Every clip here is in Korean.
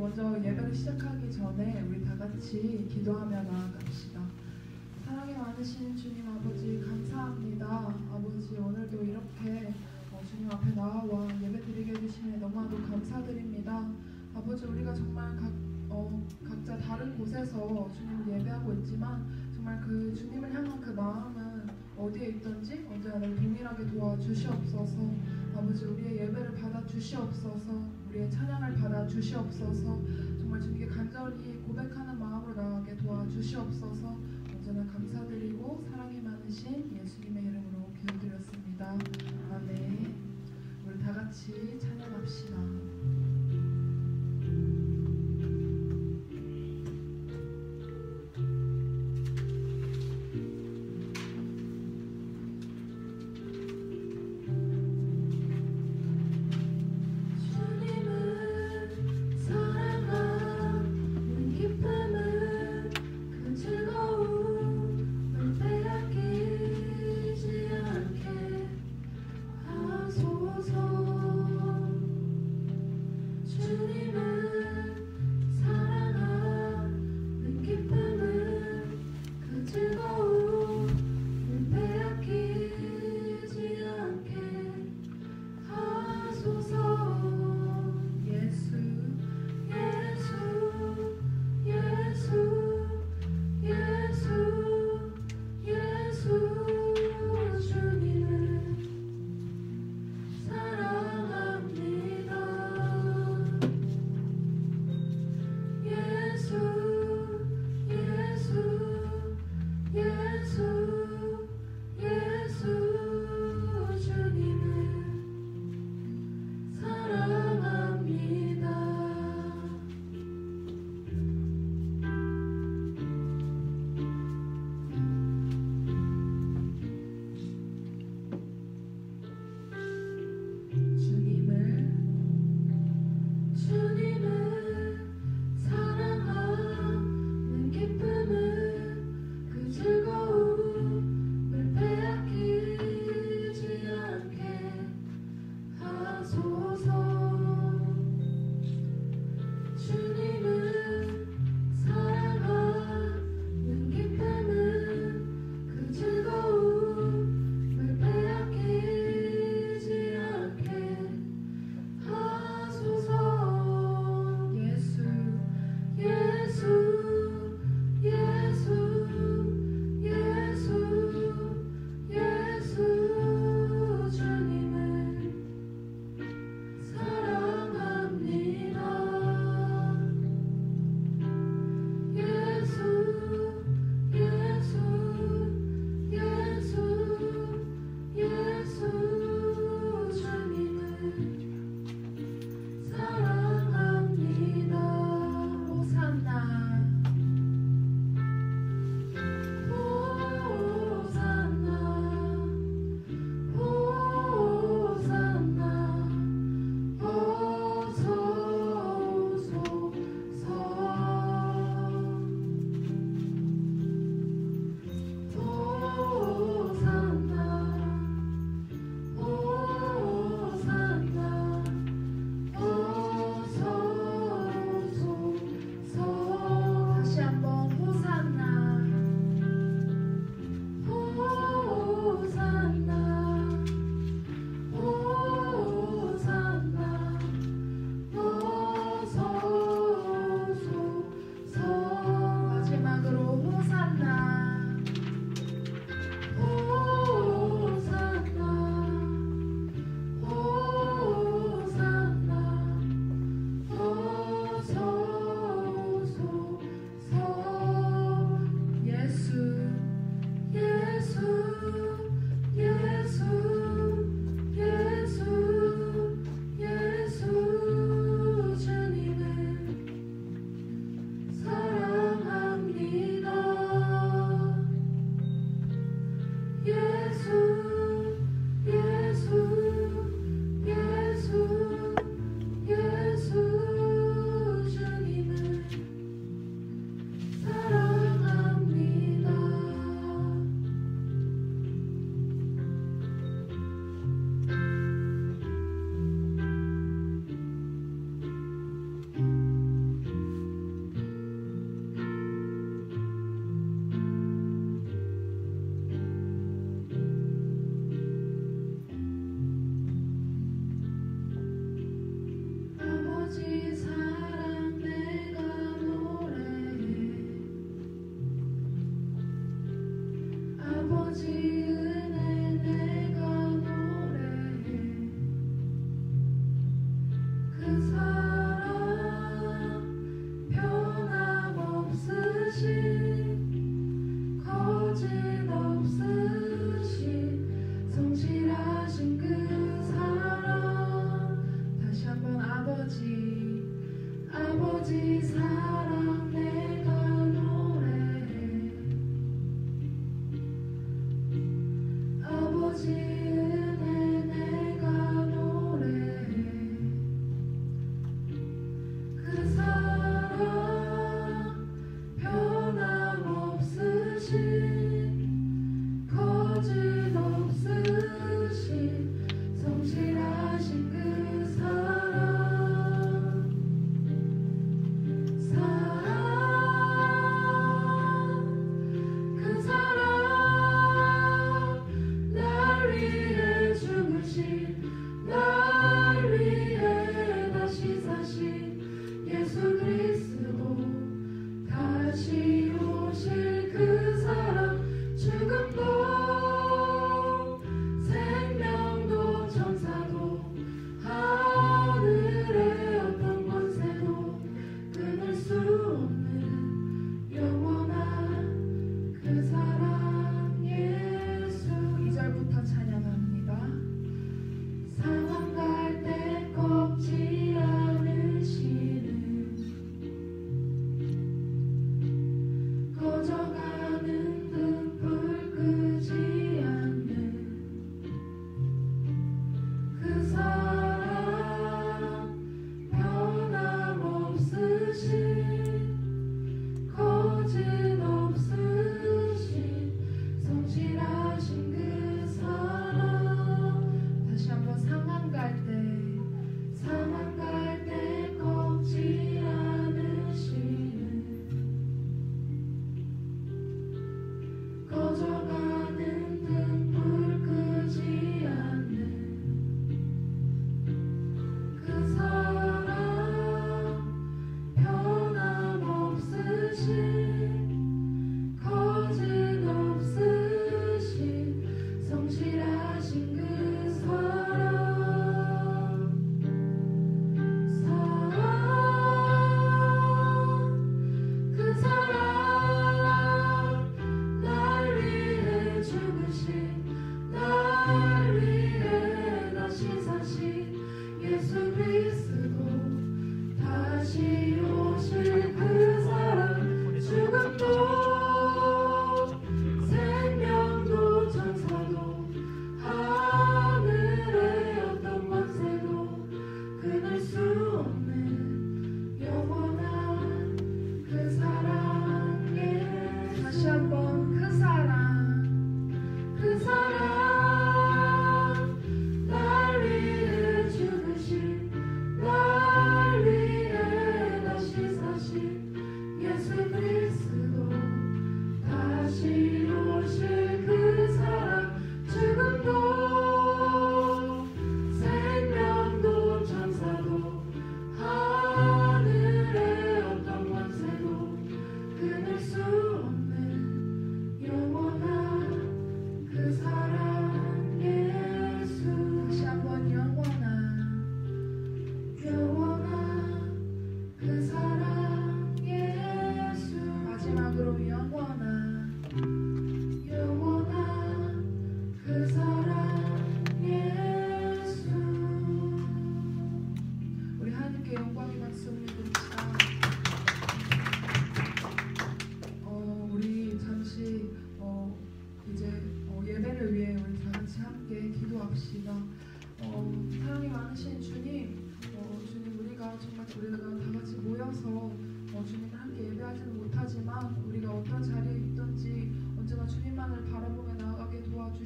먼저 예배를 시작하기 전에 우리 다 같이 기도하며 나아갑시다. 사랑이 많으신 주님 아버지 감사합니다. 아버지 오늘도 이렇게 주님 앞에 나와 예배 드리게 해주시니 너무나도 감사드립니다. 아버지 우리가 정말 각자 다른 곳에서 주님을 예배하고 있지만 정말 그 주님을 향한 그 마음은 어디에 있든지 언제나 늘 동일하게 도와주시옵소서. 아버지 우리의 예배를 받아 주시옵소서. 우리의 찬양을 받아 주시옵소서. 정말 주님께 간절히 고백하는 마음으로 나아가게 도와주시옵소서. 언제나 감사드리고 사랑이 많으신 예수님의 이름으로 기도드렸습니다. 아멘. 우리 다 같이 찬양합시다.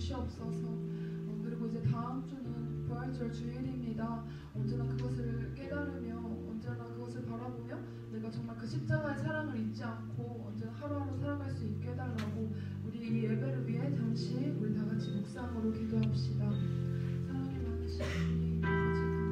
주시옵소서. 그리고 이제 다음 주는 부활절 주일입니다. 언제나 그것을 깨달으며 언제나 그것을 바라보며 내가 정말 그 십자가의 사랑을 잊지 않고 언제나 하루하루 살아갈 수 있게 해달라고 우리 이 예배를 위해 잠시 우리 다 같이 묵상으로 기도합시다. 사랑이 많으신 주님 아버지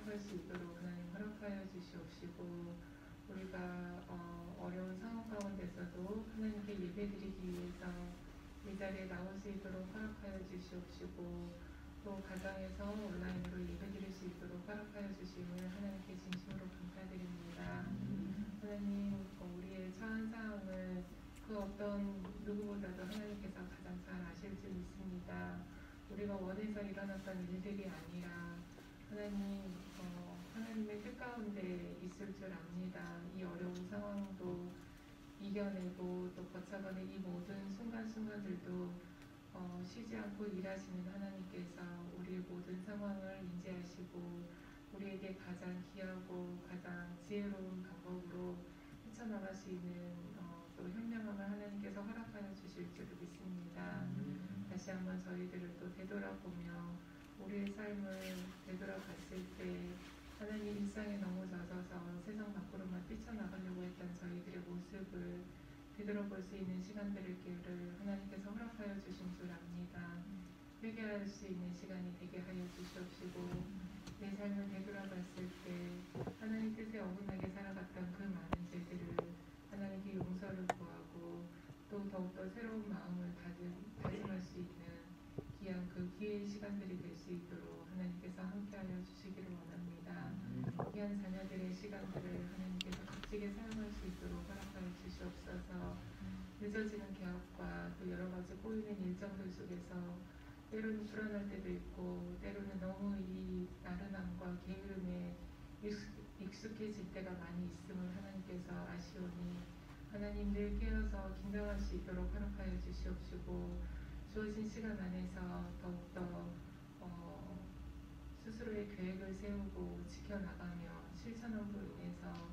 생각할 수 있도록 하나님 허락하여 주시옵시고 우리가 어려운 상황 가운데서도 하나님께 예배드리기 위해서 이 자리에 나올 수 있도록 허락하여 주시옵시고 또 가정에서 온라인으로 예배드릴 수 있도록 허락하여 주심을 하나님께 진심으로 감사드립니다. 하나님 우리의 처한 상황을 그 어떤 누구보다도 하나님께서 가장 잘 아실 줄 믿습니다. 우리가 원해서 일어났던 일들이 아니라 하나님의 뜻 가운데 있을 줄 압니다. 이 어려운 상황도 이겨내고 또 거쳐가는 이 모든 순간순간들도 쉬지 않고 일하시는 하나님께서 우리의 모든 상황을 인지하시고 우리에게 가장 귀하고 가장 지혜로운 방법으로 헤쳐나갈 수 있는 또 현명함을 하나님께서 허락하여 주실 줄 믿습니다. 다시 한번 저희들을 또 되돌아보며 우리의 삶을 되돌아봤을 때 하나님 일상에 넘어져서 세상 밖으로만 뛰쳐나가려고 했던 저희들의 모습을 되돌아볼 수 있는 시간들을 하나님께서 허락하여 주신 줄 압니다. 회개할 수 있는 시간이 되게 하여 주시옵시고 내 삶을 되돌아봤을 때 하나님 뜻에 어긋나게 살아갔던 그 많은 죄들을 하나님께 용서를 구하고 또 더욱더 새로운 마음을 다짐할 수 있는 귀한 그 기회의 시간들이 될 수 있도록 하나님께서 함께하여 주시기를 원합니다. 귀한 자녀들의 시간들을 하나님께서 값지게 사용할 수 있도록 허락하여 주시옵소서. 늦어지는 계약과 또 여러 가지 꼬이는 일정들 속에서 때로는 불안할 때도 있고 때로는 너무 이 나른함과 게으름에 익숙해질 때가 많이 있음을 하나님께서 아시오니 하나님 늘 깨어서 긴장할 수 있도록 허락하여 주시옵시고 주어진 시간 안에서 더욱더 스스로의 계획을 세우고 지켜나가며 실천함으로 인해서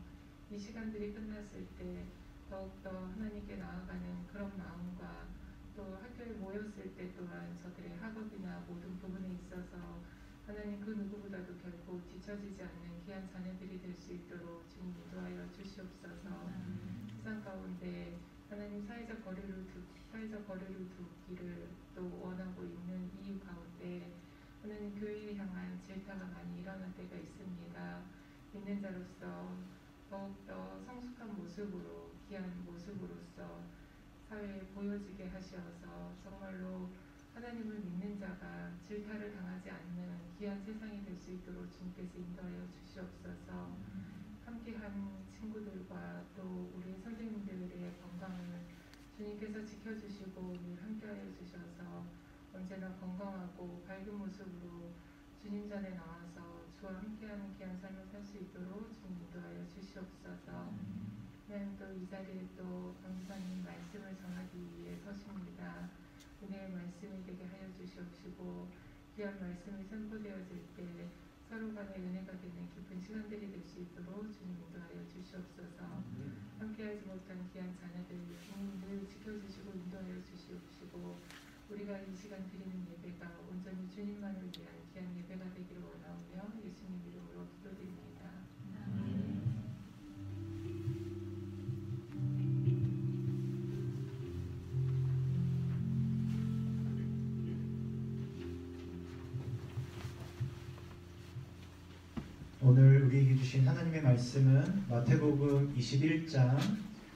이 시간들이 끝났을 때 더욱더 하나님께 나아가는 그런 마음과 또 학교에 모였을 때 또한 저들의 학업이나 모든 부분에 있어서 하나님 그 누구보다도 결코 뒤처지지 않는 귀한 자녀들이 될 수 있도록 주님 인도하여 주시옵소서. 세상 가운데 하나님 사회적 거리를 두기를 또 원하고 있는 이유 가운데 하나님 교회를 향한 질타가 많이 일어날 때가 있습니다. 믿는 자로서 더욱더 성숙한 모습으로 귀한 모습으로서 사회에 보여지게 하셔서 정말로 하나님을 믿는 자가 질타를 당하지 않는 귀한 세상이 될 수 있도록 주님께서 인도하여 주시옵소서. 함께한 친구들과 또 우리 선생님들의 건강을 주님께서 지켜주시고 늘 함께하여 주셔서 언제나 건강하고 밝은 모습으로 주님 전에 나와서 주와 함께하는 귀한 삶을 살 수 있도록 주님 인도하여 주시옵소서. 또 이 자리에 또 강사님 말씀을 전하기 위해 서십니다. 은혜의 말씀이 되게 하여 주시옵시고 귀한 말씀이 선포되어질 때 서로 간에 은혜가 되는 깊은 시간들이 될 수 있도록 주님 인도하여 주시옵소서. 함께하지 못한 귀한 자녀들 주님 늘 지켜주시고 인도하여 주시옵시고 우리가 이 시간 드리는 예배가 온전히 주님만을 위한 귀한 예배가 되기를 원하오며 예수님 이름으로 기도드립니다. 오늘 우리에게 주신 하나님의 말씀은 마태복음 21장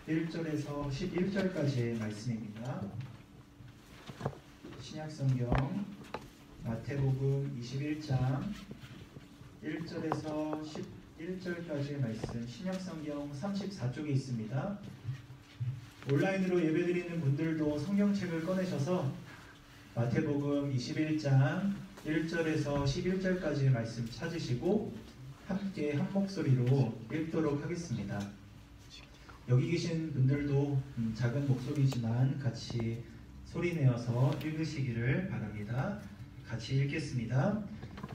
1절에서 11절까지의 말씀입니다. 신약성경 마태복음 21장 1절에서 11절까지의 말씀 신약성경 34쪽에 있습니다. 온라인으로 예배드리는 분들도 성경책을 꺼내셔서 마태복음 21장 1절에서 11절까지의 말씀 찾으시고 함께 한 목소리로 읽도록 하겠습니다. 여기 계신 분들도 작은 목소리지만 같이 소리내어서 읽으시기를 바랍니다. 같이 읽겠습니다.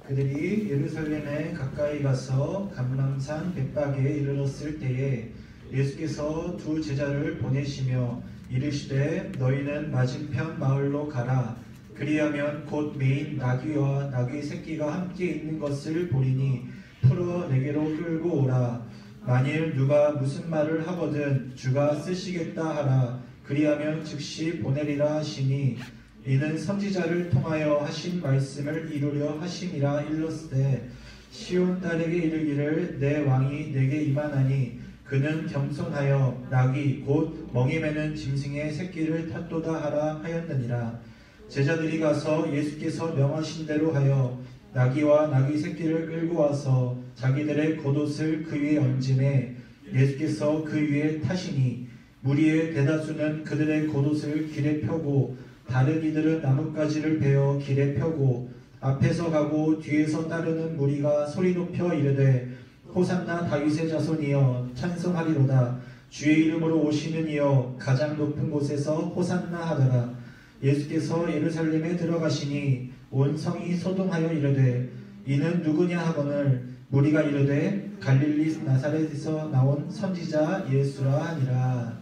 그들이 예루살렘에 가까이 가서 감람산 bet박에 이르렀을 때에 예수께서 두 제자를 보내시며 이르시되 너희는 맞은편 마을로 가라. 그리하면 곧 메인 나귀와 나귀 새끼가 함께 있는 것을 보리니 풀어 내게로 끌고 오라. 만일 누가 무슨 말을 하거든 주가 쓰시겠다 하라. 그리하면 즉시 보내리라 하시니 이는 선지자를 통하여 하신 말씀을 이루려 하심이라 일렀으되 시온 딸에게 이르기를 내 왕이 내게 임하나니 그는 겸손하여 낙이 곧 멍에 매는 짐승의 새끼를 탔도다 하라 하였느니라. 제자들이 가서 예수께서 명하신 대로 하여 나귀와 나귀 새끼를 끌고 와서 자기들의 겉옷을 그 위에 얹음에 예수께서 그 위에 타시니 무리의 대다수는 그들의 겉옷을 길에 펴고 다른 이들은 나뭇가지를 베어 길에 펴고 앞에서 가고 뒤에서 따르는 무리가 소리 높여 이르되 호산나 다윗의 자손이여 찬송하리로다. 주의 이름으로 오시는 이여 가장 높은 곳에서 호산나 하더라. 예수께서 예루살렘에 들어가시니 온 성이 소동하여 이르되 이는 누구냐 하거늘 무리가 이르되 갈릴리 나사렛에서 나온 선지자 예수라 하니라.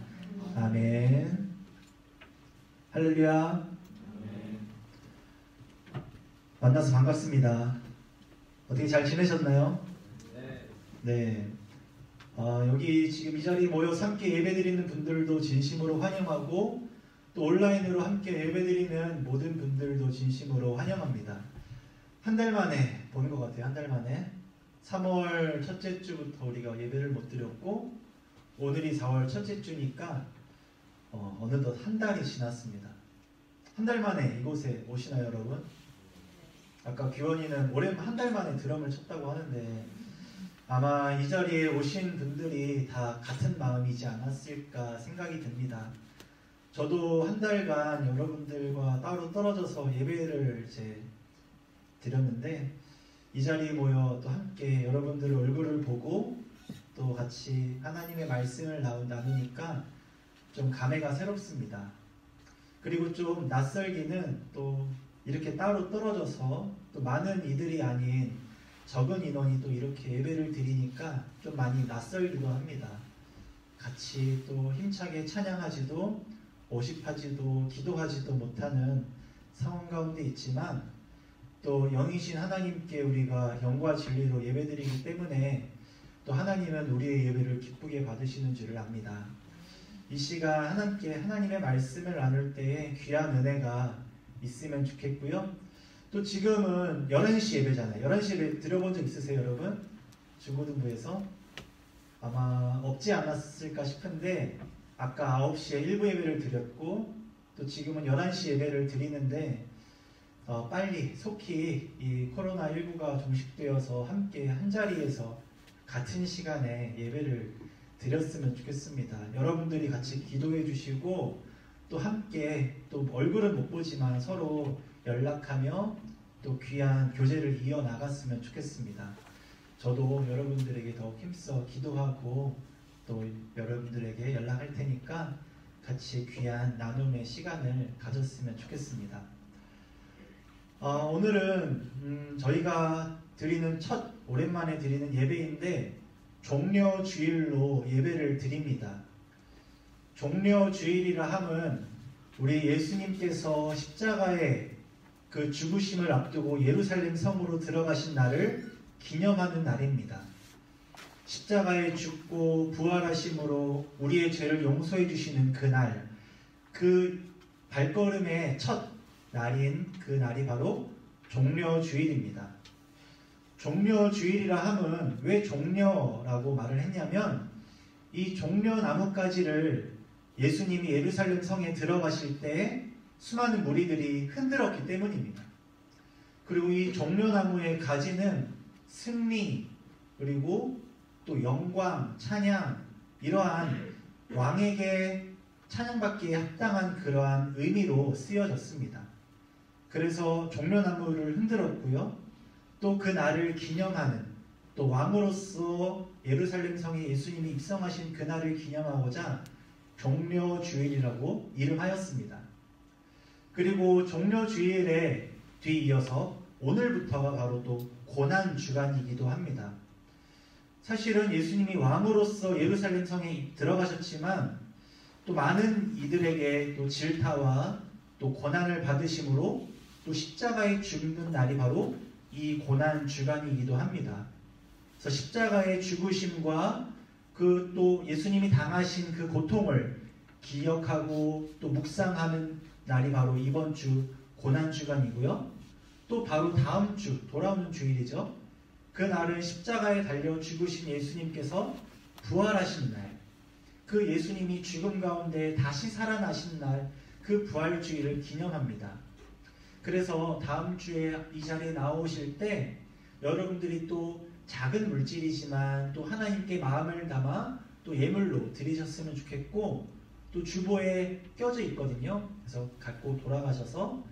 아멘. 할렐루야. 만나서 반갑습니다. 어떻게 잘 지내셨나요? 네. 여기 지금 이 자리에 모여서 함께 예배드리는 분들도 진심으로 환영하고 또 온라인으로 함께 예배드리는 모든 분들도 진심으로 환영합니다. 한 달 만에 보는 것 같아요. 한 달 만에 3월 첫째 주부터 우리가 예배를 못 드렸고 오늘이 4월 첫째 주니까 어느덧 한 달이 지났습니다. 한 달 만에 이곳에 오시나요, 여러분? 아까 규원이는 한 달 만에 드럼을 쳤다고 하는데 아마 이 자리에 오신 분들이 다 같은 마음이지 않았을까 생각이 듭니다. 저도 한 달간 여러분들과 따로 떨어져서 예배를 드렸는데 이 자리에 모여 또 함께 여러분들 얼굴을 보고 또 같이 하나님의 말씀을 나누니까 좀 감회가 새롭습니다. 그리고 좀 낯설기는 또 이렇게 따로 떨어져서 또 많은 이들이 아닌 적은 인원이 또 이렇게 예배를 드리니까 좀 많이 낯설기도 합니다. 같이 또 힘차게 찬양하지도 오십하지도 기도하지도 못하는 상황 가운데 있지만 또 영이신 하나님께 우리가 영과 진리로 예배드리기 때문에 또 하나님은 우리의 예배를 기쁘게 받으시는 줄을 압니다. 이 시간 하나님의 말씀을 나눌 때에 귀한 은혜가 있으면 좋겠고요. 또 지금은 11시 예배잖아요. 11시 예배 들어본 적 있으세요, 여러분? 중고등부에서? 아마 없지 않았을까 싶은데 아까 9시에 1부 예배를 드렸고 또 지금은 11시 예배를 드리는데 빨리 속히 이 코로나19가 종식되어서 함께 한자리에서 같은 시간에 예배를 드렸으면 좋겠습니다. 여러분들이 같이 기도해 주시고 또 함께 또 얼굴은 못 보지만 서로 연락하며 또 귀한 교제를 이어나갔으면 좋겠습니다. 저도 여러분들에게 더욱 힘써 기도하고 또 여러분들에게 연락할 테니까 같이 귀한 나눔의 시간을 가졌으면 좋겠습니다. 오늘은 저희가 드리는 오랜만에 드리는 예배인데 종려주일로 예배를 드립니다. 종려주일이라 함은 우리 예수님께서 십자가의 그 죽으심을 앞두고 예루살렘 성으로 들어가신 날을 기념하는 날입니다. 십자가에 죽고 부활하심으로 우리의 죄를 용서해 주시는 그날, 그 발걸음의 첫 날인 그 날이 바로 종려주일입니다. 종려주일이라 함은 왜 종려라고 말을 했냐면 이 종려 나뭇가지를 예수님이 예루살렘 성에 들어가실 때 수많은 무리들이 흔들었기 때문입니다. 그리고 이 종려나무의 가지는 승리 그리고 또 영광, 찬양 이러한 왕에게 찬양받기에 합당한 그러한 의미로 쓰여졌습니다. 그래서 종려나무를 흔들었고요. 또 그 날을 기념하는 또 왕으로서 예루살렘 성에 예수님이 입성하신 그 날을 기념하고자 종려주일이라고 이름하였습니다. 그리고 종려주일에 뒤이어서 오늘부터가 바로 또 고난주간이기도 합니다. 사실은 예수님이 왕으로서 예루살렘 성에 들어가셨지만 또 많은 이들에게 또 질타와 또 고난을 받으심으로 또 십자가에 죽는 날이 바로 이 고난주간이기도 합니다. 그래서 십자가의 죽으심과 그 또 예수님이 당하신 그 고통을 기억하고 또 묵상하는 날이 바로 이번 주 고난주간이고요. 또 바로 다음 주 돌아오는 주일이죠. 그날은 십자가에 달려 죽으신 예수님께서 부활하신 날, 그 예수님이 죽음 가운데 다시 살아나신 날, 그 부활주의를 기념합니다. 그래서 다음 주에 이 자리에 나오실 때 여러분들이 또 작은 물질이지만 또 하나님께 마음을 담아 또 예물로 드리셨으면 좋겠고, 또 주보에 껴져 있거든요. 그래서 갖고 돌아가셔서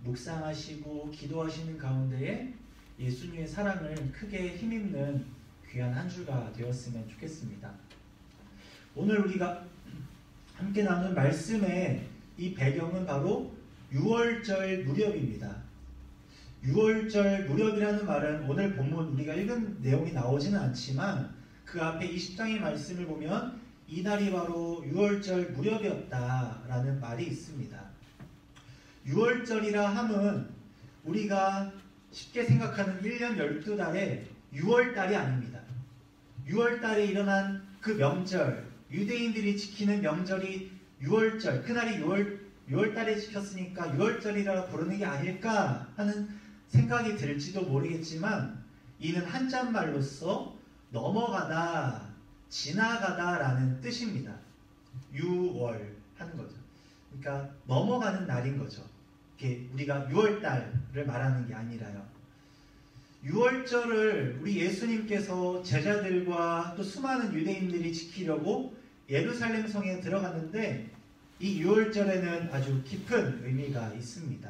묵상하시고 기도하시는 가운데에 예수님의 사랑을 크게 힘입는 귀한 한 주가 되었으면 좋겠습니다. 오늘 우리가 함께 나눈 말씀의 이 배경은 바로 유월절 무렵입니다. 유월절 무렵이라는 말은 오늘 본문 우리가 읽은 내용이 나오지는 않지만 그 앞에 20장의 말씀을 보면 이날이 바로 유월절 무렵이었다라는 말이 있습니다. 유월절이라 함은 우리가 쉽게 생각하는 1년 12달에 6월달이 아닙니다. 6월달에 일어난 그 명절, 유대인들이 지키는 명절이 6월절, 그날이 6월달에 지켰으니까 6월절이라 부르는 게 아닐까 하는 생각이 들지도 모르겠지만, 이는 한자말로서 넘어가다, 지나가다 라는 뜻입니다. 6월 하는 거죠. 그러니까 넘어가는 날인 거죠. 이게 우리가 6월달을 말하는 게 아니라요. 6월절을 우리 예수님께서 제자들과 또 수많은 유대인들이 지키려고 예루살렘 성에 들어갔는데, 이 6월절에는 아주 깊은 의미가 있습니다.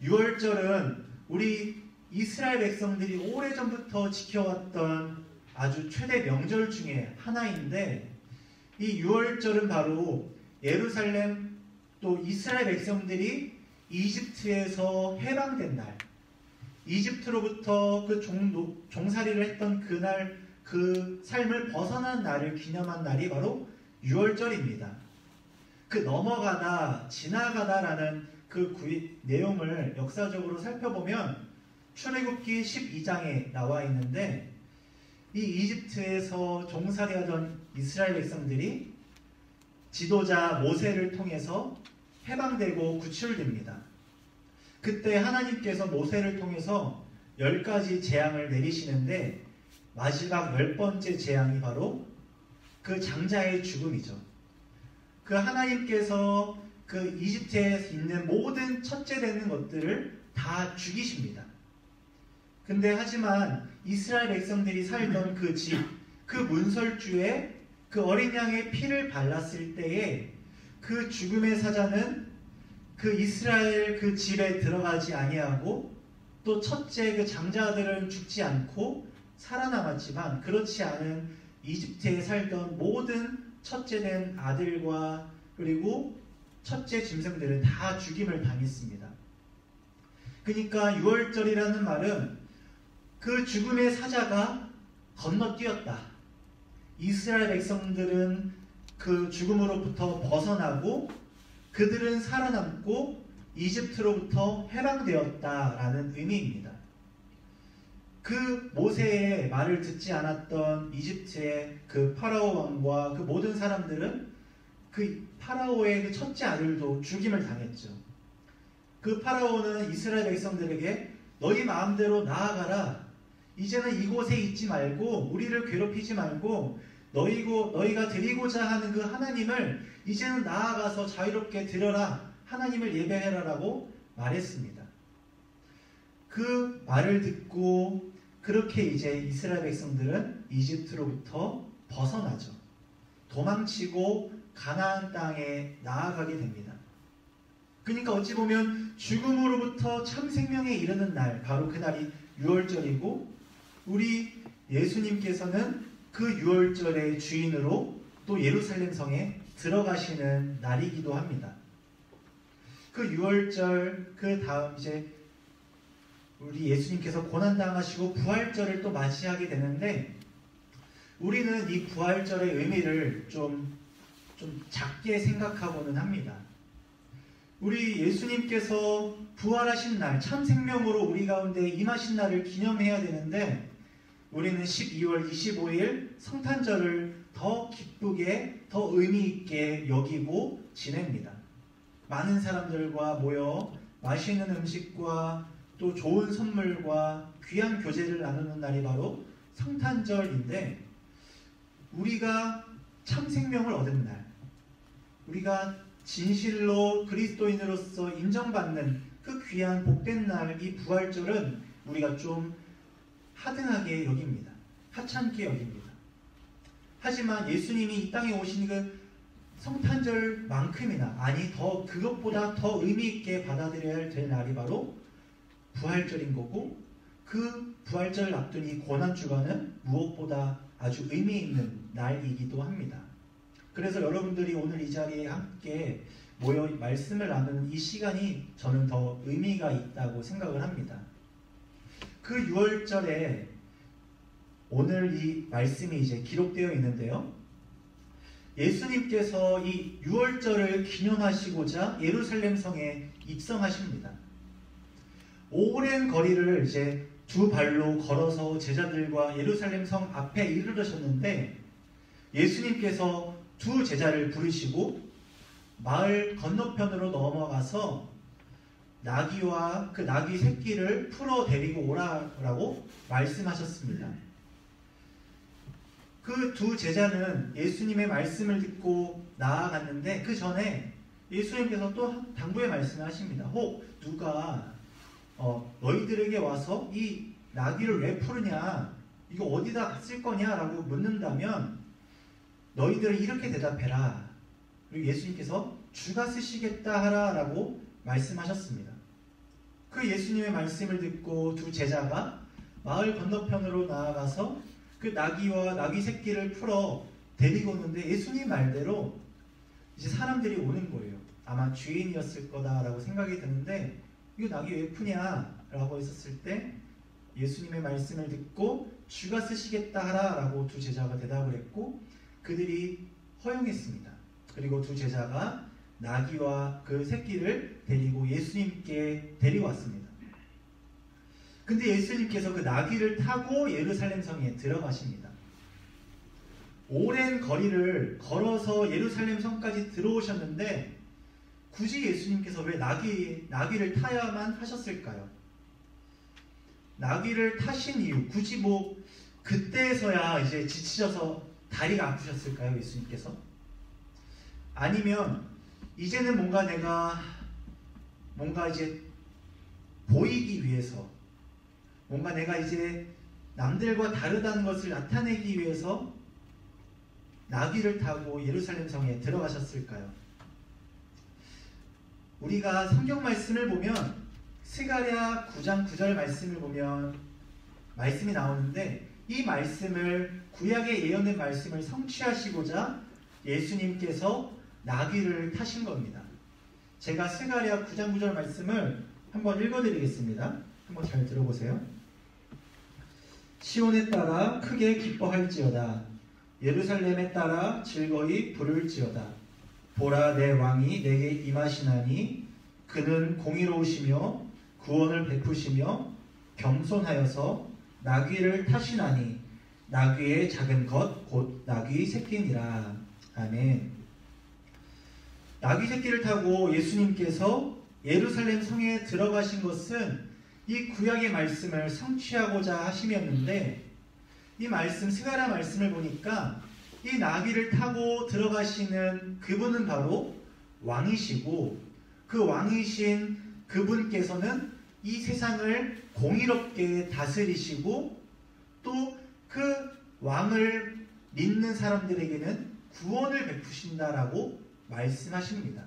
6월절은 우리 이스라엘 백성들이 오래전부터 지켜왔던 아주 최대 명절 중에 하나인데, 이 6월절은 바로 예루살렘 또 이스라엘 백성들이 이집트에서 해방된 날, 이집트로부터 그 종살이를 했던 그날, 그 삶을 벗어난 날을 기념한 날이 바로 6월절입니다. 그 넘어가다, 지나가다라는 그 내용을 역사적으로 살펴보면 출애굽기 12장에 나와 있는데, 이 이집트에서 종살이하던 이스라엘 백성들이 지도자 모세를 통해서 해방되고 구출됩니다. 그때 하나님께서 모세를 통해서 10가지 재앙을 내리시는데, 마지막 10번째 재앙이 바로 그 장자의 죽음이죠. 그 하나님께서 그 이집트에 있는 모든 첫째 되는 것들을 다 죽이십니다. 근데 하지만 이스라엘 백성들이 살던 그 집, 그 문설주에 그 어린 양의 피를 발랐을 때에 그 죽음의 사자는 그 이스라엘 그 집에 들어가지 아니하고, 또 첫째 그 장자들은 죽지 않고 살아남았지만, 그렇지 않은 이집트에 살던 모든 첫째 된 아들과 그리고 첫째 짐승들은 다 죽임을 당했습니다. 그러니까 6월절이라는 말은 그 죽음의 사자가 건너뛰었다. 이스라엘 백성들은 그 죽음으로부터 벗어나고 그들은 살아남고 이집트로부터 해방되었다라는 의미입니다. 그 모세의 말을 듣지 않았던 이집트의 그 파라오 왕과 그 모든 사람들은 그 파라오의 그 첫째 아들도 죽임을 당했죠. 그 파라오는 이스라엘 백성들에게 너희 마음대로 나아가라. 이제는 이곳에 있지 말고 우리를 괴롭히지 말고 너희가 드리고자 하는 그 하나님을 이제는 나아가서 자유롭게 드려라. 하나님을 예배해라라고 말했습니다. 그 말을 듣고 그렇게 이제 이스라엘 백성들은 이집트로부터 벗어나죠. 도망치고 가나안 땅에 나아가게 됩니다. 그러니까 어찌 보면 죽음으로부터 참 생명에 이르는 날, 바로 그날이 6월절이고 우리 예수님께서는 그 6월절의 주인으로 또 예루살렘 성에 들어가시는 날이기도 합니다. 그 6월절 그 다음 이제 우리 예수님께서 고난당하시고 부활절을 또 맞이하게 되는데, 우리는 이 부활절의 의미를 좀 작게 생각하고는 합니다. 우리 예수님께서 부활하신 날, 참 생명으로 우리 가운데 임하신 날을 기념해야 되는데, 우리는 12월 25일 성탄절을 더 기쁘게, 더 의미 있게 여기고 지냅니다. 많은 사람들과 모여 맛있는 음식과 또 좋은 선물과 귀한 교제를 나누는 날이 바로 성탄절인데, 우리가 참 생명을 얻은 날, 우리가 진실로 그리스도인으로서 인정받는 그 귀한 복된 날, 이 부활절은 우리가 좀 하등하게 여깁니다. 하찮게 여깁니다. 하지만 예수님이 이 땅에 오신 그 성탄절만큼이나, 아니 더 그것보다 더 의미 있게 받아들여야 될 날이 바로 부활절인 거고, 그 부활절 앞둔 이 고난주간은 무엇보다 아주 의미 있는 날이기도 합니다. 그래서 여러분들이 오늘 이 자리에 함께 모여 말씀을 나누는 이 시간이 저는 더 의미가 있다고 생각을 합니다. 그 6월절에 오늘 이 말씀이 이제 기록되어 있는데요. 예수님께서 이 6월절을 기념하시고자 예루살렘 성에 입성하십니다. 오랜 거리를 이제 두 발로 걸어서 제자들과 예루살렘 성 앞에 이르르셨는데, 예수님께서 두 제자를 부르시고 마을 건너편으로 넘어가서 나귀와 그 나귀 새끼를 풀어 데리고 오라라고 말씀하셨습니다. 그 두 제자는 예수님의 말씀을 듣고 나아갔는데, 그 전에 예수님께서 또 당부의 말씀을 하십니다. 혹 누가 너희들에게 와서 이 나귀를 왜 풀으냐, 이거 어디다 쓸 거냐 라고 묻는다면 너희들은 이렇게 대답해라. 그리고 예수님께서 주가 쓰시겠다 하라 라고 말씀하셨습니다. 그 예수님의 말씀을 듣고 두 제자가 마을 건너편으로 나아가서 그 나귀와 나귀 새끼를 풀어 데리고 오는데, 예수님 말대로 이제 사람들이 오는 거예요. 아마 주인이었을 거다라고 생각이 드는데, 이거 나귀 왜 푸냐 라고 했었을 때 예수님의 말씀을 듣고 주가 쓰시겠다 하라 라고 두 제자가 대답을 했고, 그들이 허용했습니다. 그리고 두 제자가 나귀와 그 새끼를 데리고 예수님께 데려왔습니다. 근데 예수님께서 그 나귀를 타고 예루살렘 성에 들어가십니다. 오랜 거리를 걸어서 예루살렘 성까지 들어오셨는데, 굳이 예수님께서 왜 나귀를 타야만 하셨을까요? 나귀를 타신 이유, 굳이 뭐 그때서야 이제 지치셔서 다리가 아프셨을까요, 예수님께서? 아니면 이제는 뭔가 이제 보이기 위해서, 뭔가 내가 이제 남들과 다르다는 것을 나타내기 위해서 나귀를 타고 예루살렘 성에 들어가셨을까요? 우리가 성경 말씀을 보면 스가랴 9장 9절 말씀을 보면 말씀이 나오는데, 이 말씀을, 구약의 예언의 말씀을 성취하시고자 예수님께서 나귀를 타신 겁니다. 제가 스가랴 9장 9절 말씀을 한번 읽어드리겠습니다. 한번 잘 들어보세요. 시온에 따라 크게 기뻐할지어다. 예루살렘에 따라 즐거이 부를지어다. 보라, 내 왕이 내게 임하시나니 그는 공의로우시며 구원을 베푸시며 겸손하여서 나귀를 타시나니 나귀의 작은 것 곧 나귀 새끼니라. 아멘. 나귀 새끼를 타고 예수님께서 예루살렘 성에 들어가신 것은 이 구약의 말씀을 성취하고자 하심이었는데, 이 말씀, 스가랴 말씀을 보니까 이 나귀를 타고 들어가시는 그분은 바로 왕이시고, 그 왕이신 그분께서는 이 세상을 공의롭게 다스리시고, 또 그 왕을 믿는 사람들에게는 구원을 베푸신다라고 말씀하십니다.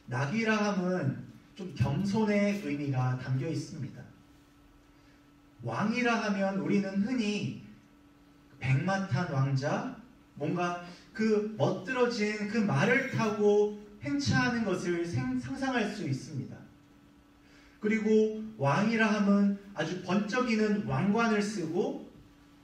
나귀라 함은 좀 겸손의 의미가 담겨 있습니다. 왕이라 하면 우리는 흔히 백마탄 왕자, 뭔가 그 멋들어진 그 말을 타고 행차하는 것을 상상할 수 있습니다. 그리고 왕이라 함은 아주 번쩍이는 왕관을 쓰고,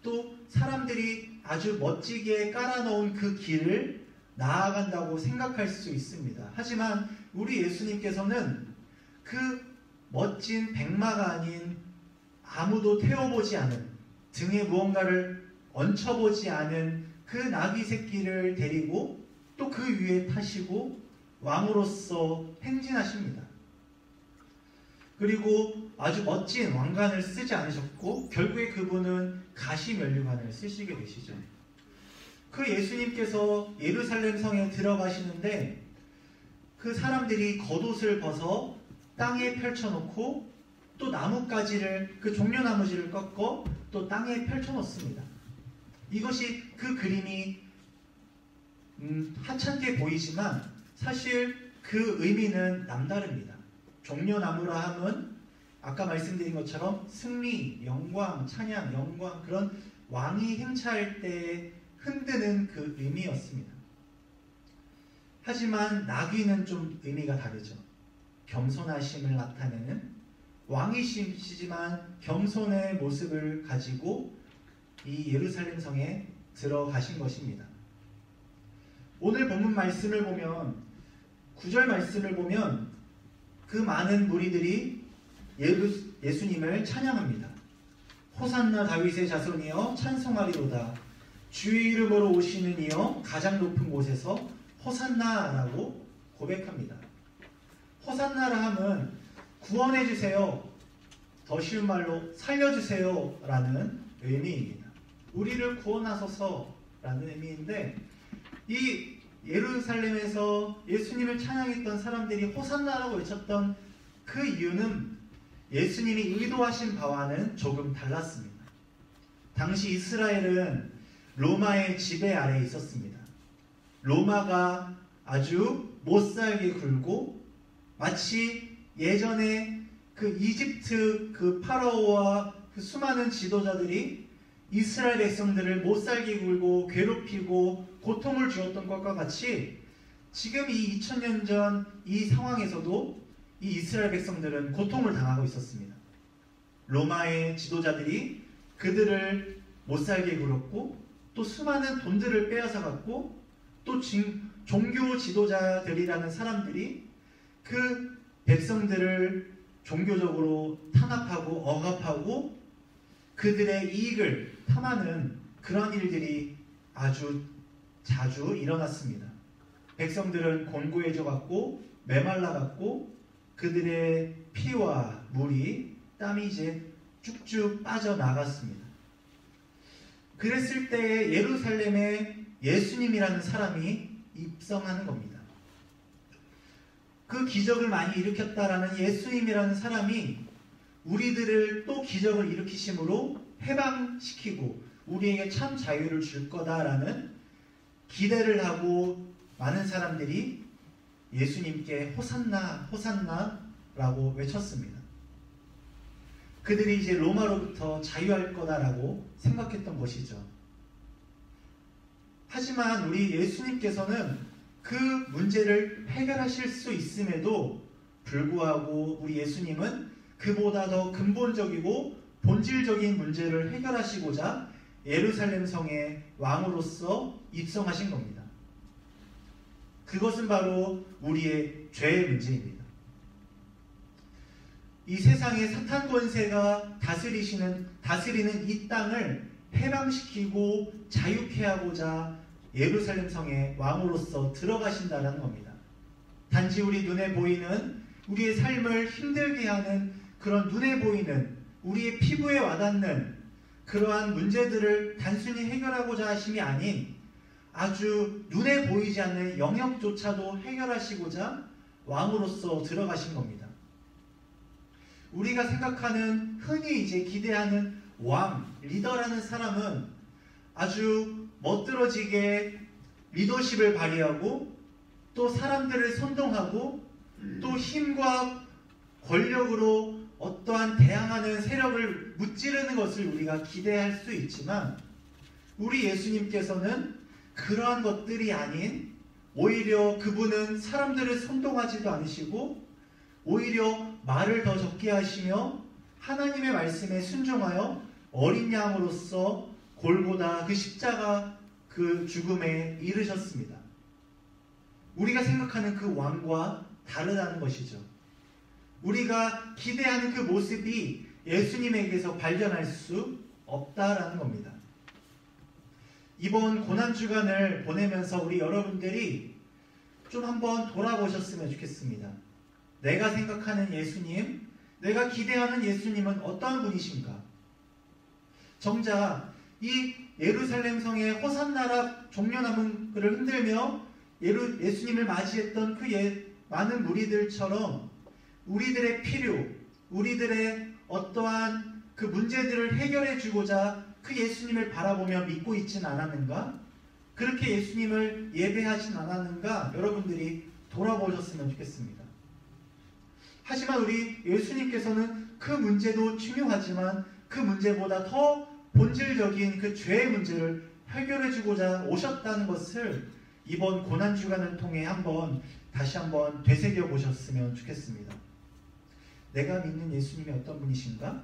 또 사람들이 아주 멋지게 깔아놓은 그 길을 나아간다고 생각할 수 있습니다. 하지만 우리 예수님께서는 그 멋진 백마가 아닌, 아무도 태워보지 않은, 등에 무언가를 얹혀보지 않은 그 나귀 새끼를 데리고 또 그 위에 타시고 왕으로서 행진하십니다. 그리고 아주 멋진 왕관을 쓰지 않으셨고 결국에 그분은 가시면류관을 쓰시게 되시죠. 그 예수님께서 예루살렘 성에 들어가시는데 그 사람들이 겉옷을 벗어 땅에 펼쳐놓고 또 나뭇가지를 그 종려나무지를 꺾어 또 땅에 펼쳐놓습니다. 이것이 그 그림이 하찮게 보이지만 사실 그 의미는 남다릅니다. 종려나무라 함은 아까 말씀드린 것처럼 승리, 영광, 찬양, 영광 그런 왕이 행차할 때 흔드는 그 의미였습니다. 하지만 나귀는 좀 의미가 다르죠. 겸손하심을 나타내는 왕이시지만 겸손의 모습을 가지고 이 예루살렘 성에 들어가신 것입니다. 오늘 본문 말씀을 보면 9절 말씀을 보면 그 많은 무리들이 예수님을 찬양합니다. 호산나 다윗의 자손이여 찬송하리로다. 주의 이름으로 오시는 이여 가장 높은 곳에서 호산나라고 고백합니다. 호산나라 함은 구원해주세요, 더 쉬운 말로 살려주세요 라는 의미입니다. 우리를 구원하소서 라는 의미인데 이 예루살렘에서 예수님을 찬양했던 사람들이 호산나라고 외쳤던 그 이유는 예수님이 의도하신 바와는 조금 달랐습니다. 당시 이스라엘은 로마의 지배 아래에 있었습니다. 로마가 아주 못살게 굴고 마치 예전에 그 이집트 그 파라오와 그 수많은 지도자들이 이스라엘 백성들을 못살게 굴고 괴롭히고 고통을 주었던 것과 같이 지금 이 2000년 전 이 상황에서도 이 이스라엘 백성들은 고통을 당하고 있었습니다. 로마의 지도자들이 그들을 못살게 굴었고 또 수많은 돈들을 빼앗아 갔고 또 종교 지도자들이라는 사람들이 그 백성들을 종교적으로 탄압하고 억압하고 그들의 이익을 탐하는 그런 일들이 아주 자주 일어났습니다. 백성들은 곤고해져 갔고 메말라 갔고 그들의 피와 물이 땀이 이제 쭉쭉 빠져나갔습니다. 그랬을 때 예루살렘에 예수님이라는 사람이 입성하는 겁니다. 그 기적을 많이 일으켰다라는 예수님이라는 사람이 우리들을 또 기적을 일으키심으로 해방시키고 우리에게 참 자유를 줄 거다라는 기대를 하고 많은 사람들이 예수님께 호산나 호산나 라고 외쳤습니다. 그들이 이제 로마로부터 자유할 거다라고 생각했던 것이죠. 하지만 우리 예수님께서는 그 문제를 해결하실 수 있음에도 불구하고 우리 예수님은 그보다 더 근본적이고 본질적인 문제를 해결하시고자 예루살렘 성의 왕으로서 입성하신 겁니다. 그것은 바로 우리의 죄의 문제입니다. 이 세상의 사탄 권세가 다스리는 이 땅을 해방시키고 자유케 하고자 예루살렘 성의 왕으로서 들어가신다는 겁니다. 단지 우리 눈에 보이는 우리의 삶을 힘들게 하는 그런 눈에 보이는 우리의 피부에 와닿는 그러한 문제들을 단순히 해결하고자 하심이 아닌 아주 눈에 보이지 않는 영역조차도 해결하시고자 왕으로서 들어가신 겁니다. 우리가 생각하는 흔히 이제 기대하는 왕, 리더라는 사람은 아주 멋들어지게 리더십을 발휘하고 또 사람들을 선동하고 또 힘과 권력으로 어떠한 대항하는 세력을 무찌르는 것을 우리가 기대할 수 있지만 우리 예수님께서는 그러한 것들이 아닌 오히려 그분은 사람들을 선동하지도 않으시고 오히려 말을 더 적게 하시며 하나님의 말씀에 순종하여 어린 양으로서 골고다 그 십자가 그 죽음에 이르셨습니다. 우리가 생각하는 그 왕과 다르다는 것이죠. 우리가 기대하는 그 모습이 예수님에게서 발견할 수 없다라는 겁니다. 이번 고난주간을 보내면서 우리 여러분들이 좀 한번 돌아보셨으면 좋겠습니다. 내가 생각하는 예수님, 내가 기대하는 예수님은 어떠한 분이신가? 정작 이 예루살렘 성의 호산나라 종려나무를 흔들며 예수님을 맞이했던 그 많은 무리들처럼 우리들의 필요, 우리들의 어떠한 그 문제들을 해결해 주고자 그 예수님을 바라보며 믿고 있진 않았는가? 그렇게 예수님을 예배하진 않았는가? 여러분들이 돌아보셨으면 좋겠습니다. 하지만 우리 예수님께서는 그 문제도 중요하지만 그 문제보다 더 본질적인 그 죄의 문제를 해결해 주고자 오셨다는 것을 이번 고난주간을 통해 다시 한번 되새겨 보셨으면 좋겠습니다. 내가 믿는 예수님이 어떤 분이신가?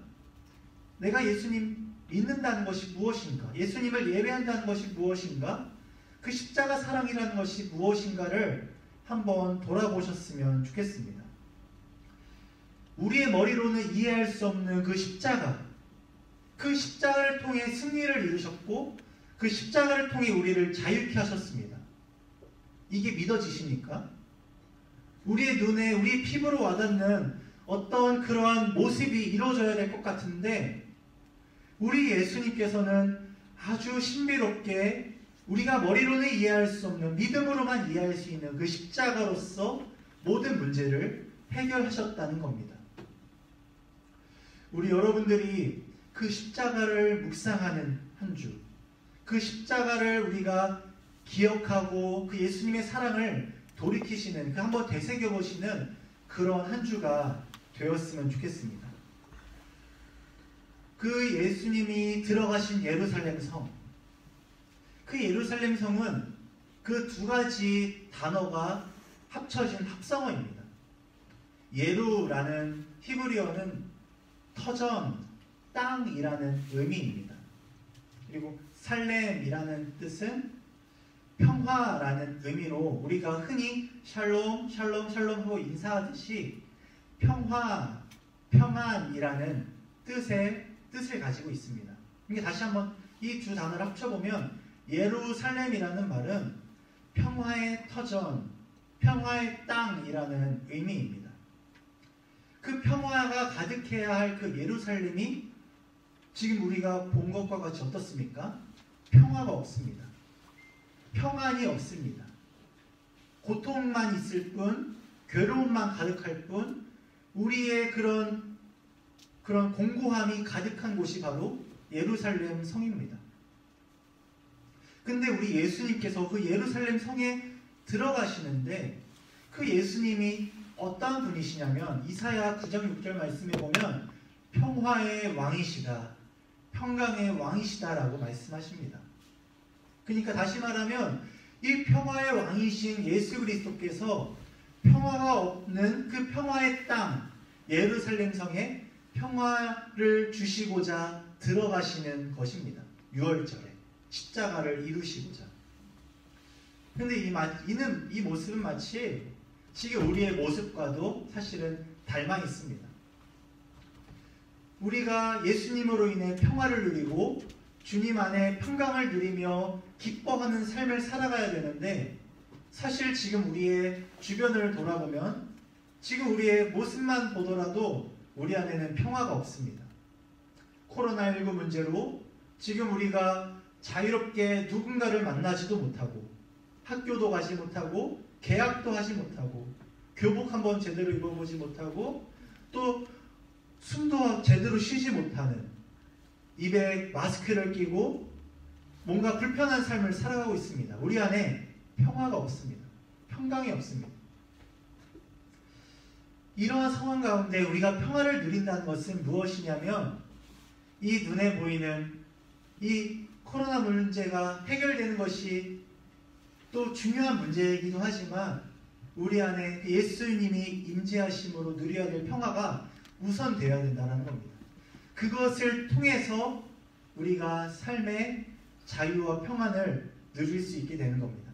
내가 예수님 믿는다는 것이 무엇인가? 예수님을 예배한다는 것이 무엇인가? 그 십자가 사랑이라는 것이 무엇인가를 한번 돌아보셨으면 좋겠습니다. 우리의 머리로는 이해할 수 없는 그 십자가를 통해 승리를 이루셨고 그 십자가를 통해 우리를 자유케 하셨습니다. 이게 믿어지십니까? 우리의 눈에 우리 피부로 와닿는 어떤 그러한 모습이 이루어져야 될 것 같은데 우리 예수님께서는 아주 신비롭게 우리가 머리로는 이해할 수 없는 믿음으로만 이해할 수 있는 그 십자가로서 모든 문제를 해결하셨다는 겁니다. 우리 여러분들이 그 십자가를 묵상하는 한 주, 그 십자가를 우리가 기억하고 그 예수님의 사랑을 돌이키시는, 그 한번 되새겨보시는 그런 한 주가 되었으면 좋겠습니다. 그 예수님이 들어가신 예루살렘 성, 그 예루살렘 성은 그 두 가지 단어가 합쳐진 합성어입니다. 예루라는 히브리어는 터전, 땅이라는 의미입니다. 그리고 살렘이라는 뜻은 평화라는 의미로 우리가 흔히 샬롬, 샬롬, 샬롬 하고 인사하듯이 평화, 평안이라는 뜻을 가지고 있습니다. 이게 다시 한번 이 두 단어를 합쳐보면 예루살렘이라는 말은 평화의 터전, 평화의 땅이라는 의미입니다. 그 평화가 가득해야 할 그 예루살렘이 지금 우리가 본 것과 같이 어떻습니까? 평화가 없습니다. 평안이 없습니다. 고통만 있을 뿐, 괴로움만 가득할 뿐, 우리의 그런 공고함이 가득한 곳이 바로 예루살렘 성입니다. 근데 우리 예수님께서 그 예루살렘 성에 들어가시는데 그 예수님이 어떤 분이시냐면 이사야 9장 6절 말씀에 보면 평화의 왕이시다, 평강의 왕이시다라고 말씀하십니다. 그러니까 다시 말하면 이 평화의 왕이신 예수 그리스도께서 평화가 없는 그 평화의 땅 예루살렘 성에 평화를 주시고자 들어가시는 것입니다. 6월절에 십자가를 이루시고자. 근데 이 모습은 마치 지금 우리의 모습과도 사실은 닮아 있습니다. 우리가 예수님으로 인해 평화를 누리고 주님 안에 평강을 누리며 기뻐하는 삶을 살아가야 되는데 사실 지금 우리의 주변을 돌아보면 지금 우리의 모습만 보더라도 우리 안에는 평화가 없습니다. 코로나19 문제로 지금 우리가 자유롭게 누군가를 만나지도 못하고 학교도 가지 못하고 계약도 하지 못하고 교복 한번 제대로 입어보지 못하고 또 숨도 제대로 쉬지 못하는 입에 마스크를 끼고 뭔가 불편한 삶을 살아가고 있습니다. 우리 안에 평화가 없습니다. 평강이 없습니다. 이러한 상황 가운데 우리가 평화를 누린다는 것은 무엇이냐면 이 눈에 보이는 이 코로나 문제가 해결되는 것이 또 중요한 문제이기도 하지만 우리 안에 예수님이 임재하심으로 누려야 될 평화가 우선되어야 된다는 겁니다. 그것을 통해서 우리가 삶의 자유와 평안을 누릴 수 있게 되는 겁니다.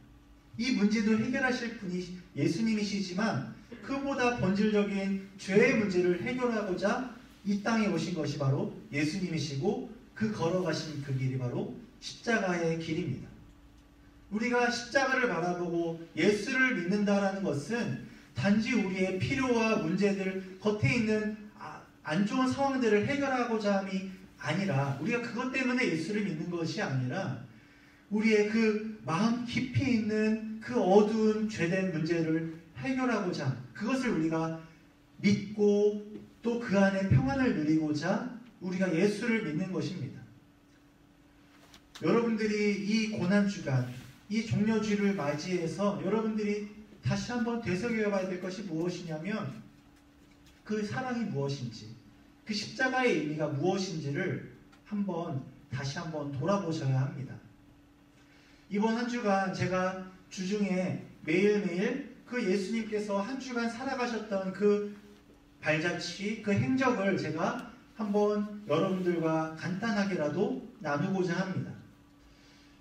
이 문제도 해결하실 분이 예수님이시지만 그보다 본질적인 죄의 문제를 해결하고자 이 땅에 오신 것이 바로 예수님이시고 그 걸어가신 그 길이 바로 십자가의 길입니다. 우리가 십자가를 바라보고 예수를 믿는다라는 것은 단지 우리의 필요와 문제들 겉에 있는 안 좋은 상황들을 해결하고자 함이 아니라 우리가 그것 때문에 예수를 믿는 것이 아니라 우리의 그 마음 깊이 있는 그 어두운 죄된 문제를 해결하고자 함, 그것을 우리가 믿고 또 그 안에 평안을 누리고자 우리가 예수를 믿는 것입니다. 여러분들이 이 고난주간, 이 종려주를 맞이해서 여러분들이 다시 한번 되새겨봐야 될 것이 무엇이냐면 그 사랑이 무엇인지, 그 십자가의 의미가 무엇인지를 다시 한번 돌아보셔야 합니다. 이번 한 주간 제가 주중에 매일매일 그 예수님께서 한 주간 살아가셨던 그 발자취, 그 행적을 제가 한번 여러분들과 간단하게라도 나누고자 합니다.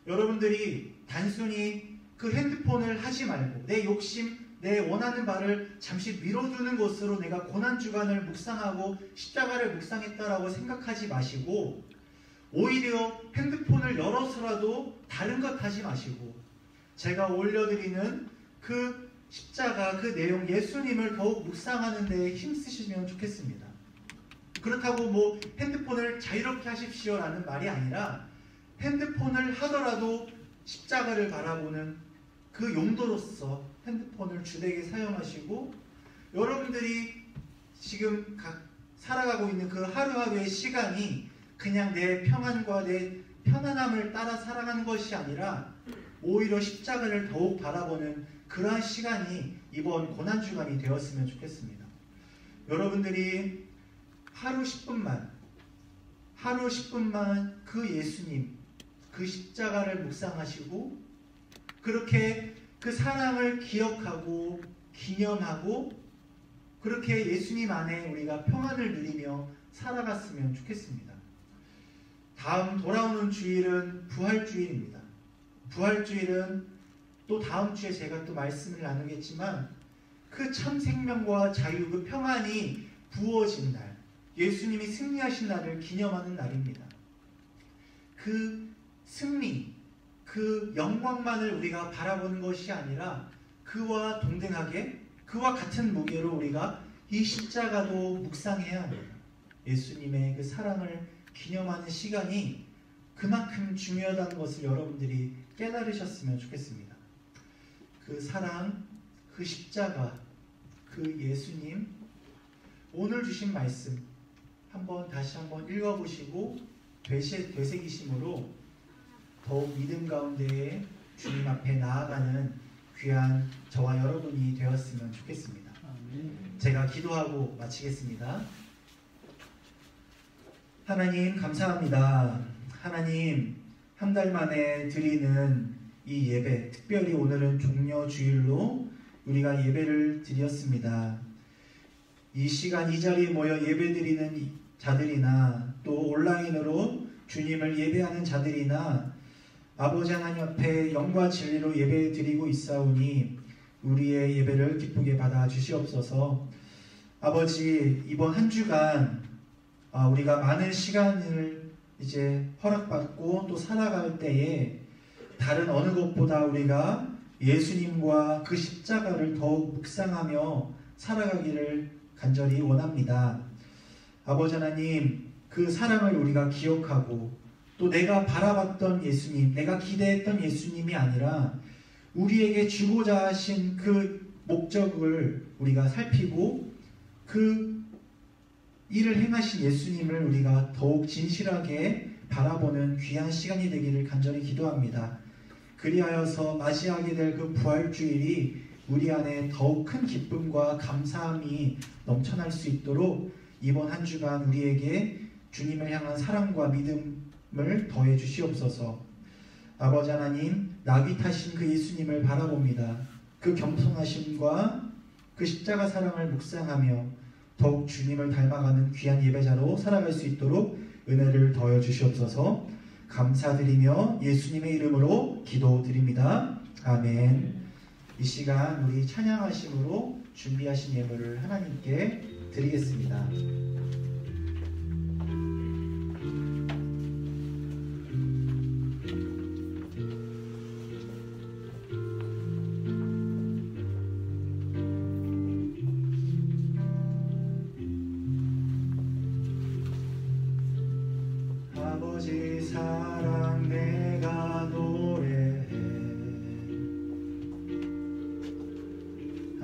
여러분들이 단순히 그 핸드폰을 하지 말고 내 욕심, 내 원하는 바를 잠시 미뤄두는 것으로 내가 고난주간을 묵상하고 십자가를 묵상했다라고 생각하지 마시고 오히려 핸드폰을 열어서라도 다른 것 하지 마시고 제가 올려드리는 그 십자가, 그 내용, 예수님을 더욱 묵상하는 데 힘쓰시면 좋겠습니다. 그렇다고 뭐 핸드폰을 자유롭게 하십시오라는 말이 아니라 핸드폰을 하더라도 십자가를 바라보는 그 용도로서 핸드폰을 주되게 사용하시고 여러분들이 지금 살아가고 있는 그 하루하루의 시간이 그냥 내 평안과 내 편안함을 따라 살아가는 것이 아니라 오히려 십자가를 더욱 바라보는 그러한 시간이 이번 고난주간이 되었으면 좋겠습니다. 여러분들이 하루 10분만 그 예수님, 그 십자가를 묵상하시고 그렇게 그 사랑을 기억하고 기념하고 그렇게 예수님 안에 우리가 평안을 누리며 살아갔으면 좋겠습니다. 다음 돌아오는 주일은 부활주일입니다. 부활주일은 또 다음 주에 제가 또 말씀을 나누겠지만 그 참 생명과 자유, 그 평안이 부어진 날, 예수님이 승리하신 날을 기념하는 날입니다. 그 승리, 그 영광만을 우리가 바라보는 것이 아니라 그와 동등하게, 그와 같은 무게로 우리가 이 십자가도 묵상해야 합니다. 예수님의 그 사랑을 기념하는 시간이 그만큼 중요하다는 것을 여러분들이 깨달으셨으면 좋겠습니다. 그 사랑, 그 십자가, 그 예수님, 오늘 주신 말씀 다시 한번 읽어보시고 되새기심으로 더욱 믿음 가운데 주님 앞에 나아가는 귀한 저와 여러분이 되었으면 좋겠습니다. 제가 기도하고 마치겠습니다. 하나님 감사합니다. 하나님 한 달 만에 드리는 이 예배, 특별히 오늘은 종려주일로 우리가 예배를 드렸습니다. 이 시간 이 자리에 모여 예배드리는 자들이나 또 온라인으로 주님을 예배하는 자들이나 아버지 하나님 앞에 영과 진리로 예배드리고 있사오니 우리의 예배를 기쁘게 받아 주시옵소서. 아버지 이번 한 주간 우리가 많은 시간을 이제 허락받고 또 살아갈 때에 다른 어느 것보다 우리가 예수님과 그 십자가를 더욱 묵상하며 살아가기를 간절히 원합니다. 아버지 하나님 그 사랑을 우리가 기억하고 또 내가 바라봤던 예수님, 내가 기대했던 예수님이 아니라 우리에게 주고자 하신 그 목적을 우리가 살피고 그 일을 행하신 예수님을 우리가 더욱 진실하게 바라보는 귀한 시간이 되기를 간절히 기도합니다. 그리하여서 맞이하게 될 그 부활주일이 우리 안에 더욱 큰 기쁨과 감사함이 넘쳐날 수 있도록 이번 한 주간 우리에게 주님을 향한 사랑과 믿음을 더해 주시옵소서. 아버지 하나님, 나귀 타신 그 예수님을 바라봅니다. 그 겸손하심과 그 십자가 사랑을 묵상하며 더욱 주님을 닮아가는 귀한 예배자로 살아갈 수 있도록 은혜를 더해 주시옵소서. 감사드리며 예수님의 이름으로 기도드립니다. 아멘. 이 시간 우리 찬양하심으로 준비하신 예물을 하나님께 드리겠습니다.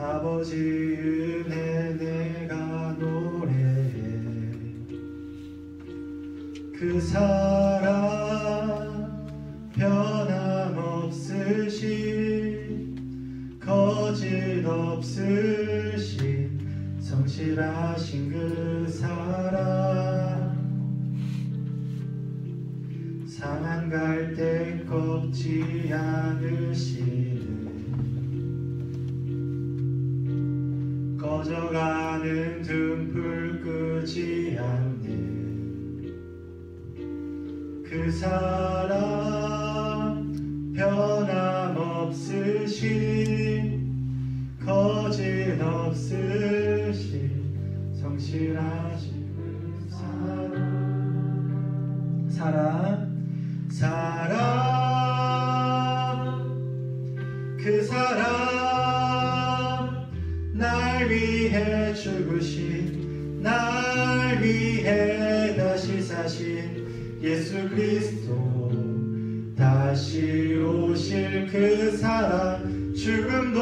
아버지 은혜 내가 노래해. 그 사랑 변함없으신 거짓 없으신 성실하신 그 사랑 상한 갈대 꺾지 않으시는 꺼져가는 등불 끄지 않는 그 사랑 변함없으신 거짓 없으신 성실하신 그 사랑 그 사랑 날 위해 죽으신 날 위해 다시 사신 예수 그리스도 다시 오실 그 사랑 죽음도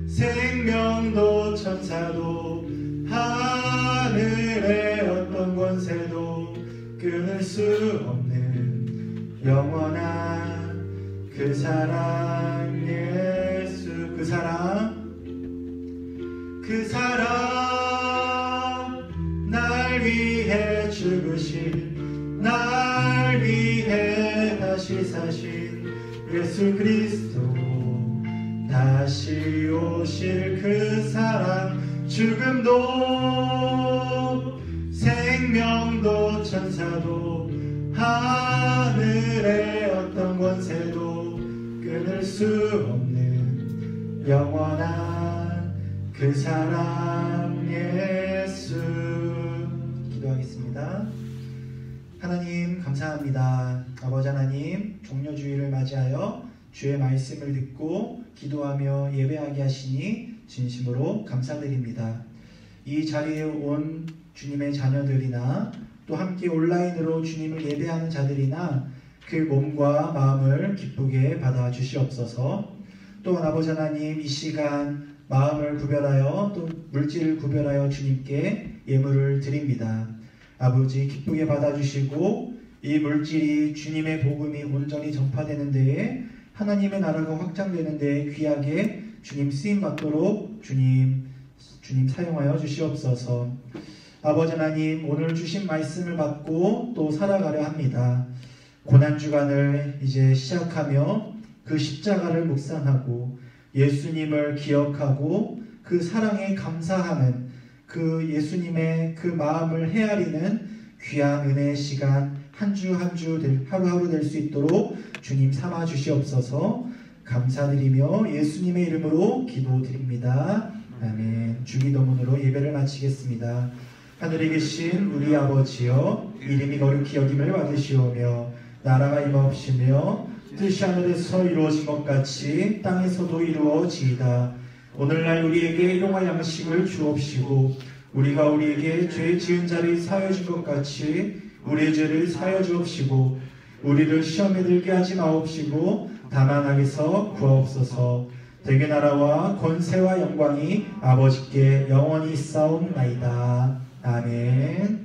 생명도 천사도 하늘의 어떤 권세도 끊을 수 없는 영원한 그 사랑 예수 그 사랑 날 위해 죽으신 날 위해 다시 사신 예수 그리스도 다시 오실 그 사랑 죽음도 생명도 천사도 하늘의 어떤 권세도 끊을 수 없는 영원한 그 사랑 예수. 기도하겠습니다. 하나님 감사합니다. 아버지 하나님, 종료주일을 맞이하여 주의 말씀을 듣고 기도하며 예배하게 하시니 진심으로 감사드립니다. 이 자리에 온 주님의 자녀들이나 또 함께 온라인으로 주님을 예배하는 자들이나 그 몸과 마음을 기쁘게 받아 주시옵소서. 또한 아버지 하나님, 이 시간 마음을 구별하여 또 물질을 구별하여 주님께 예물을 드립니다. 아버지 기쁘게 받아주시고 이 물질이 주님의 복음이 온전히 전파되는 데에 하나님의 나라가 확장되는 데에 귀하게 주님 쓰임받도록 주님 사용하여 주시옵소서. 아버지 하나님, 오늘 주신 말씀을 받고 또 살아가려 합니다. 고난주간을 이제 시작하며 그 십자가를 묵상하고 예수님을 기억하고 그 사랑에 감사하는 그 예수님의 그 마음을 헤아리는 귀한 은혜의 시간 한 주 한 주 하루하루 될 수 있도록 주님 삼아 주시옵소서. 감사드리며 예수님의 이름으로 기도드립니다. 아멘. 주기도문으로 예배를 마치겠습니다. 하늘에 계신 우리 아버지여, 이름이 거룩히 여김을 받으시오며 나라가 임하옵시며 뜻이 하늘에서 이루어진 것 같이 땅에서도 이루어지이다. 오늘날 우리에게 일용할 양식을 주옵시고 우리가 우리에게 죄 지은 자를 사하여 준 것 같이 우리의 죄를 사하여 주옵시고 우리를 시험에 들게 하지 마옵시고 다만 악에서 구하옵소서. 대개 나라와 권세와 영광이 아버지께 영원히 있사옵나이다. 아멘.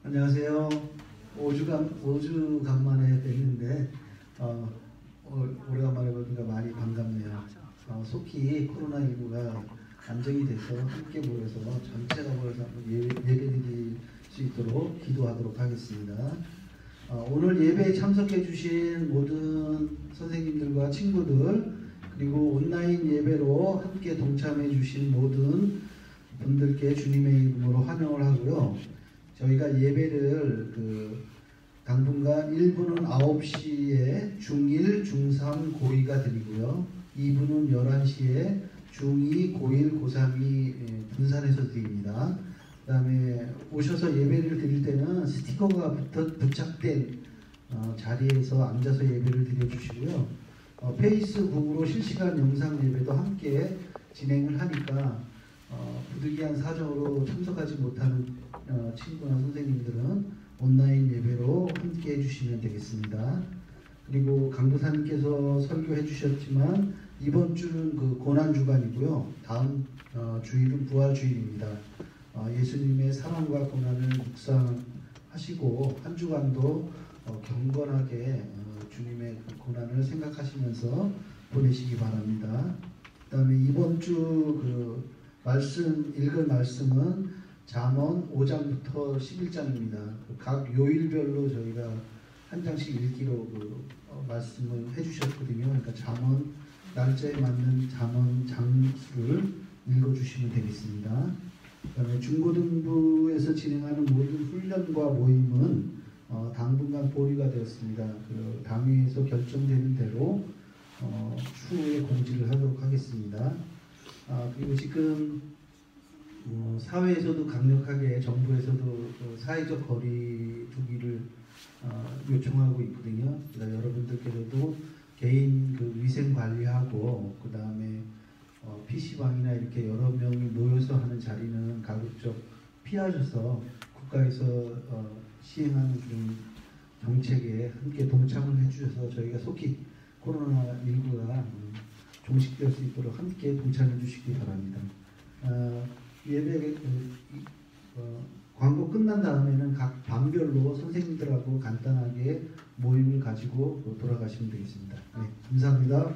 안녕하세요. 5주 간만에 뵀는데 오래간만에 보니까 많이 반갑네요. 속히 코로나19가 안정이 돼서 함께 모여서 전체가 모여서 예배드릴 수 있도록 기도하도록 하겠습니다. 오늘 예배에 참석해 주신 모든 선생님들과 친구들, 그리고 온라인 예배로 함께 동참해 주신 모든 분들께 주님의 이름으로 환영을 하고요. 저희가 예배를 당분간 1부는 9시에 중1, 중3, 고2가 드리고요. 2부는 11시에 중2, 고1, 고3이 분산해서 드립니다. 그 다음에 오셔서 예배를 드릴 때는 스티커가 부착된 자리에서 앉아서 예배를 드려주시고요. 페이스북으로 실시간 영상 예배도 함께 진행을 하니까 부득이한 사정으로 참석하지 못하는 친구나 선생님들은 온라인 예배로 함께 해주시면 되겠습니다. 그리고 강도사님께서 설교해 주셨지만 이번 주는 그 고난주간이고요. 다음 주일은 부활주일입니다. 예수님의 사랑과 고난을 묵상하시고 한 주간도 경건하게 주님의 그 고난을 생각하시면서 보내시기 바랍니다. 그 다음에 이번 주 그 읽을 말씀은 잠언 5장부터 11장입니다. 각 요일별로 저희가 한 장씩 읽기로 말씀을 해주셨거든요. 그러니까 잠언 날짜에 맞는 잠언 장수를 읽어주시면 되겠습니다. 그다음에 중고등부에서 진행하는 모든 훈련과 모임은 당분간 보류가 되었습니다. 그 당회에서 결정되는 대로 추후에 공지를 하도록 하겠습니다. 그리고 지금 사회에서도 강력하게 정부에서도 사회적 거리 두기를 요청하고 있거든요. 그러니까 여러분들께서도 개인 그 위생 관리하고 그 다음에 PC방이나 이렇게 여러 명이 모여서 하는 자리는 가급적 피하셔서 국가에서 시행하는 그런 정책에 함께 동참을 해주셔서 저희가 속히 코로나19가 종식될 수 있도록 함께 동참해 주시기 바랍니다. 예배 광고 끝난 다음에는 각 반별로 선생님들하고 간단하게 모임을 가지고 돌아가시면 되겠습니다. 네, 감사합니다.